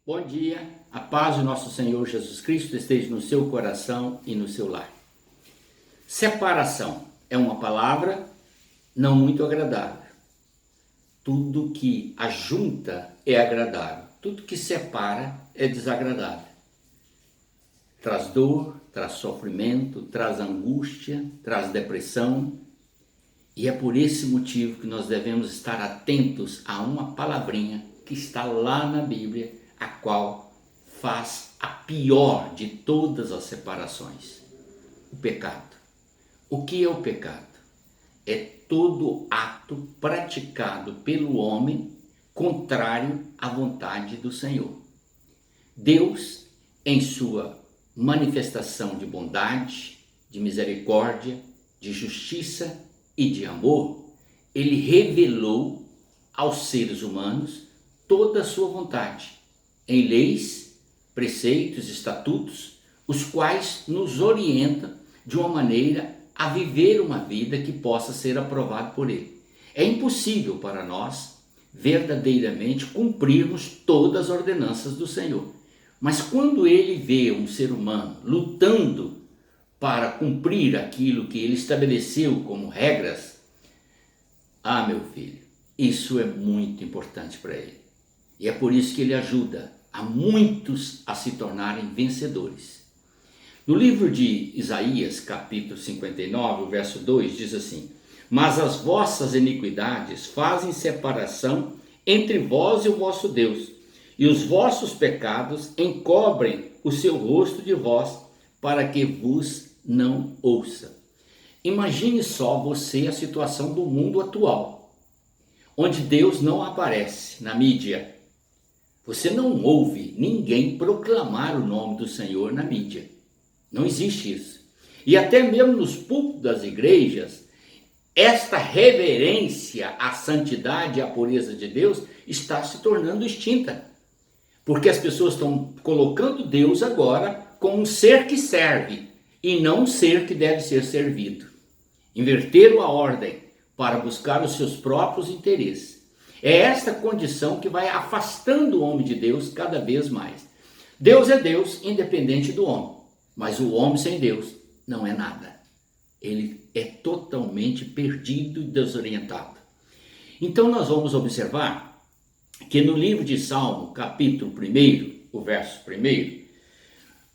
Bom dia, a paz do nosso Senhor Jesus Cristo esteja no seu coração e no seu lar. Separação é uma palavra não muito agradável. Tudo que ajunta é agradável, tudo que separa é desagradável. Traz dor, traz sofrimento, traz angústia, traz depressão. E é por esse motivo que nós devemos estar atentos a uma palavrinha que está lá na Bíblia, a qual faz a pior de todas as separações: o pecado. O que é o pecado? É todo ato praticado pelo homem contrário à vontade do Senhor. Deus, em sua manifestação de bondade, de misericórdia, de justiça e de amor, ele revelou aos seres humanos toda a sua vontade, em leis, preceitos, estatutos, os quais nos orientam de uma maneira a viver uma vida que possa ser aprovada por ele. É impossível para nós verdadeiramente cumprirmos todas as ordenanças do Senhor. Mas quando ele vê um ser humano lutando para cumprir aquilo que ele estabeleceu como regras, meu filho, isso é muito importante para ele. E é por isso que ele ajuda a muitos a se tornarem vencedores. No livro de Isaías, capítulo 59, o verso 2, diz assim: mas as vossas iniquidades fazem separação entre vós e o vosso Deus, e os vossos pecados encobrem o seu rosto de vós, para que vos não ouça. Imagine só você a situação do mundo atual, onde Deus não aparece na mídia. Você não ouve ninguém proclamar o nome do Senhor na mídia. Não existe isso. E até mesmo nos púlpitos das igrejas, esta reverência à santidade e à pureza de Deus está se tornando extinta. Porque as pessoas estão colocando Deus agora como um ser que serve e não um ser que deve ser servido. Inverteram a ordem para buscar os seus próprios interesses. É esta condição que vai afastando o homem de Deus cada vez mais. Deus é Deus independente do homem, mas o homem sem Deus não é nada. Ele é totalmente perdido e desorientado. Então nós vamos observar que no livro de Salmo, capítulo 1, o verso 1,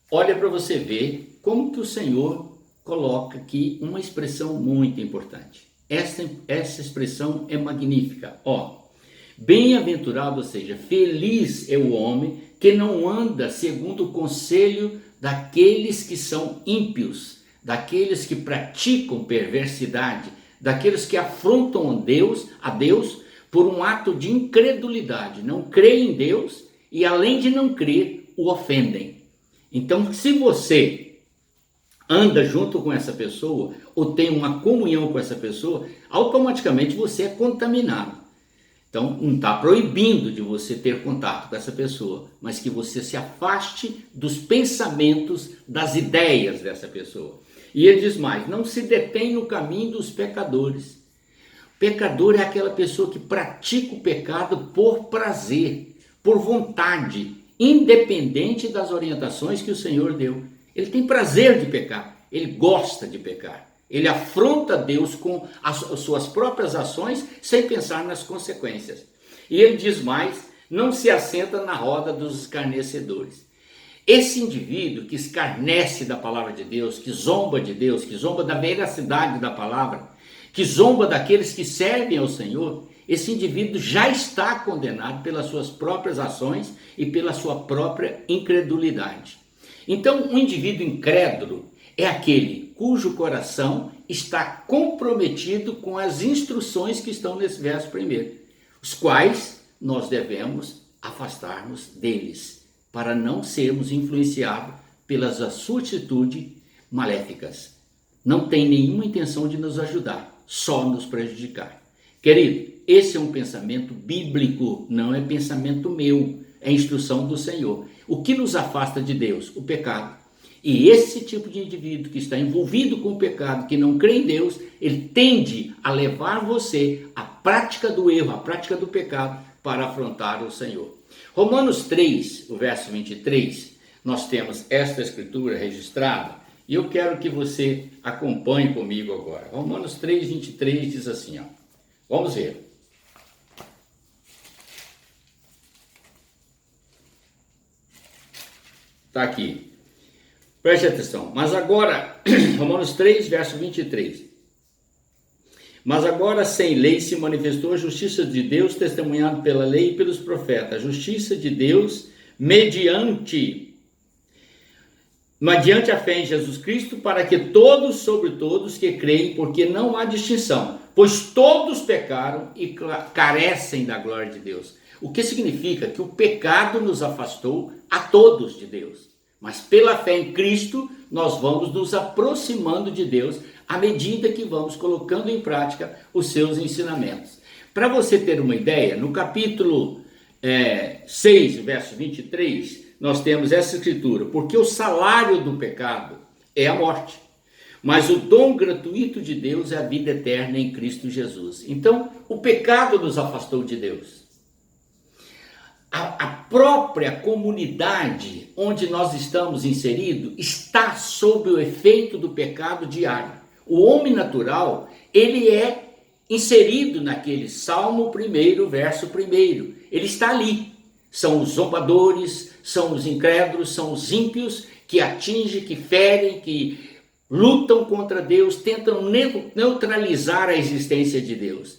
olha para você ver como que o Senhor coloca aqui uma expressão muito importante. Essa expressão é magnífica. Bem-aventurado, ou seja, feliz é o homem que não anda segundo o conselho daqueles que são ímpios, daqueles que praticam perversidade, daqueles que afrontam a Deus por um ato de incredulidade, não creem em Deus e, além de não crer, o ofendem. Então, se você anda junto com essa pessoa ou tem uma comunhão com essa pessoa, automaticamente você é contaminado. Então, não está proibindo de você ter contato com essa pessoa, mas que você se afaste dos pensamentos, das ideias dessa pessoa. E ele diz mais: não se detém no caminho dos pecadores. Pecador é aquela pessoa que pratica o pecado por prazer, por vontade, independente das orientações que o Senhor deu. Ele tem prazer de pecar, ele gosta de pecar. Ele afronta Deus com as suas próprias ações sem pensar nas consequências. E ele diz mais: não se assenta na roda dos escarnecedores. Esse indivíduo que escarnece da palavra de Deus, que zomba de Deus, que zomba da veracidade da palavra, que zomba daqueles que servem ao Senhor, esse indivíduo já está condenado pelas suas próprias ações e pela sua própria incredulidade. Então, um indivíduo incrédulo é aquele cujo coração está comprometido com as instruções que estão nesse verso 1, os quais nós devemos afastar-nos deles, para não sermos influenciados pelas suas atitudes maléficas. Não tem nenhuma intenção de nos ajudar, só nos prejudicar. Querido, esse é um pensamento bíblico, não é pensamento meu, é instrução do Senhor. O que nos afasta de Deus? O pecado. E esse tipo de indivíduo que está envolvido com o pecado, que não crê em Deus, ele tende a levar você à prática do erro, à prática do pecado, para afrontar o Senhor. Romanos 3, o verso 23, nós temos esta escritura registrada e eu quero que você acompanhe comigo agora. Romanos 3, 23 diz assim, ó. Vamos ver. Está aqui. Preste atenção. Mas agora, Romanos 3, verso 23. Mas agora sem lei se manifestou a justiça de Deus, testemunhado pela lei e pelos profetas. A justiça de Deus mediante a fé em Jesus Cristo, para que todos, sobre todos que creem, porque não há distinção, pois todos pecaram e carecem da glória de Deus. O que significa que o pecado nos afastou a todos de Deus. Mas pela fé em Cristo, nós vamos nos aproximando de Deus à medida que vamos colocando em prática os seus ensinamentos. Para você ter uma ideia, no capítulo 6, verso 23, nós temos essa escritura: porque o salário do pecado é a morte, mas o dom gratuito de Deus é a vida eterna em Cristo Jesus. Então, o pecado nos afastou de Deus. A própria comunidade onde nós estamos inseridos está sob o efeito do pecado diário. O homem natural, ele é inserido naquele Salmo 1, verso 1. Ele está ali. São os zombadores, são os incrédulos, são os ímpios que atingem, que ferem, que lutam contra Deus, tentam neutralizar a existência de Deus.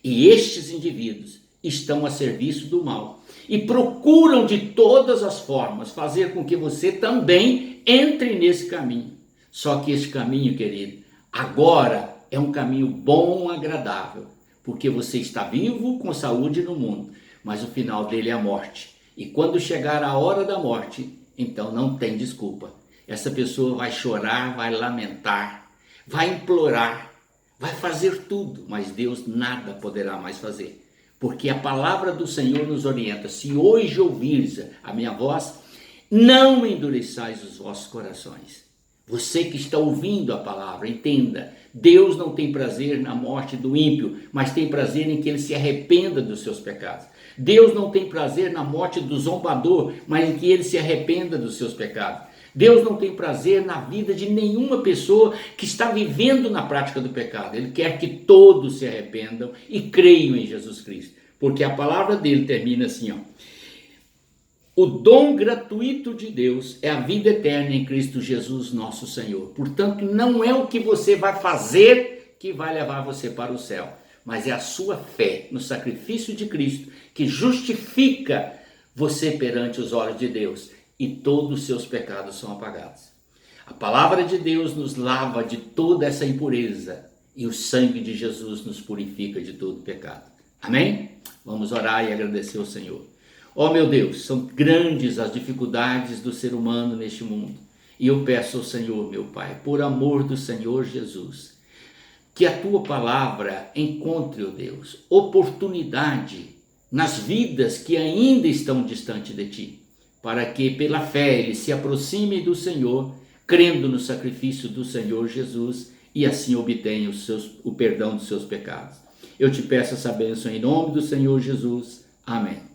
E estes indivíduos estão a serviço do mal e procuram de todas as formas fazer com que você também entre nesse caminho. Só que esse caminho, querido, agora é um caminho bom, agradável, porque você está vivo com saúde no mundo, mas o final dele é a morte. E quando chegar a hora da morte, então não tem desculpa. Essa pessoa vai chorar, vai lamentar, vai implorar, vai fazer tudo, mas Deus nada poderá mais fazer. Porque a palavra do Senhor nos orienta: se hoje ouvires a minha voz, não endureçais os vossos corações. Você que está ouvindo a palavra, entenda, Deus não tem prazer na morte do ímpio, mas tem prazer em que ele se arrependa dos seus pecados. Deus não tem prazer na morte do zombador, mas em que ele se arrependa dos seus pecados. Deus não tem prazer na vida de nenhuma pessoa que está vivendo na prática do pecado. Ele quer que todos se arrependam e creiam em Jesus Cristo. Porque a palavra dele termina assim, ó. O dom gratuito de Deus é a vida eterna em Cristo Jesus, nosso Senhor. Portanto, não é o que você vai fazer que vai levar você para o céu, mas é a sua fé no sacrifício de Cristo que justifica você perante os olhos de Deus. E todos os seus pecados são apagados. A palavra de Deus nos lava de toda essa impureza e o sangue de Jesus nos purifica de todo pecado. Amém? Vamos orar e agradecer ao Senhor. Ó meu Deus, são grandes as dificuldades do ser humano neste mundo. E eu peço ao Senhor, meu Pai, por amor do Senhor Jesus, que a tua palavra encontre, ó Deus, oportunidade nas vidas que ainda estão distante de ti, para que pela fé eles se aproximem do Senhor, crendo no sacrifício do Senhor Jesus e assim obtenham o perdão dos seus pecados. Eu te peço essa bênção em nome do Senhor Jesus. Amém.